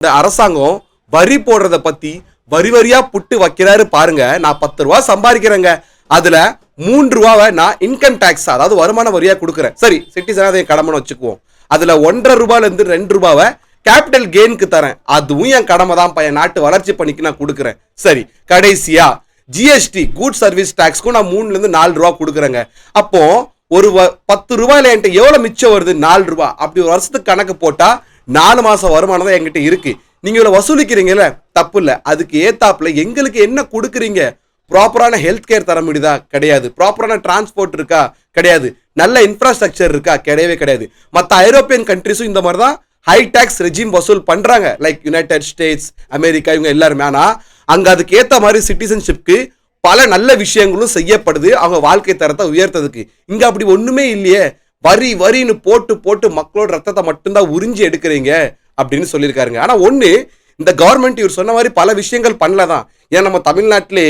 இந்த அரசாங்கம் வரி போடுறத பத்தி வரி வரியா புட்டு வைக்கிறாரு பாருங்க. நான் 10 ரூபா சம்பாதிக்கிறேங்க, அதுல 3 ரூபாவை நான் இன்கம் டாக்ஸ் அதாவது வருமான வரியா கொடுக்குறேன். சரி, சிட்டிசனா அதை கடமை வச்சுக்குவோம். அதுல 1.5 ரூபாயில இருந்து 2 ரூபாவை கேபிட்டல் கெயினுக்கு தரேன். அதுவும் என் கடமை தான், என் நாட்டு வளர்ச்சி பணிக்கு நான் கொடுக்குறேன். சரி, கடைசியா ஜிஎஸ்டி குட் சர்வீஸ் டாக்ஸ்க்கும் நான் 3ல இருந்து 4 ரூபா கொடுக்குறேங்க. அப்போ ஒரு 10 ரூபாயில என்கிட்ட எவ்வளவு மிச்சம் வருது? 4 ரூபாய். அப்படி ஒரு வருஷத்துக்கு கணக்கு போட்டா 4 மாசம் வருமானம் தான் என்கிட்ட இருக்கு. நீங்க இவ்வளவு வசூலிக்கிறீங்கல்ல, தப்பு இல்ல. அதுக்கு ஏத்தாப்புல எங்களுக்கு என்ன கொடுக்குறீங்க? ப்ராப்பரான ஹெல்த் கேர் தர முடியுதா? கிடையாது. ப்ராப்பரான டிரான்ஸ்போர்ட் இருக்கா? கிடையாது. நல்ல இன்ஃப்ராஸ்ட்ரக்சர் இருக்கா? கிடையவே கிடையாது. மற்ற ஐரோப்பியன் கண்ட்ரிஸும் இந்த மாதிரி தான் ஹை டாக்ஸ் ரெஜிம் வசூல் பண்றாங்க, லைக் யுனைடெட் ஸ்டேட்ஸ், அமெரிக்கா, இவங்க எல்லாருமே. ஆனா அங்க அதுக்கு ஏத்த மாதிரி சிட்டிசன்ஷிப்க்கு பல நல்ல விஷயங்களும் செய்யப்படுது, அவங்க வாழ்க்கை தரத்தை உயர்த்ததுக்கு. இங்க அப்படி ஒண்ணுமே இல்லையே. வரின்னு போட்டு போட்டு மக்களோட ரத்தத்தை மட்டும்தான் உறிஞ்சி எடுக்கிறீங்க அப்படின்னு சொல்லியிருக்காருங்க. ஆனா ஒண்ணு, இந்த கவர்மெண்ட் இவர் சொன்ன மாதிரி பல விஷயங்கள் பண்ணலதான். ஏன் நம்ம தமிழ்நாட்டிலே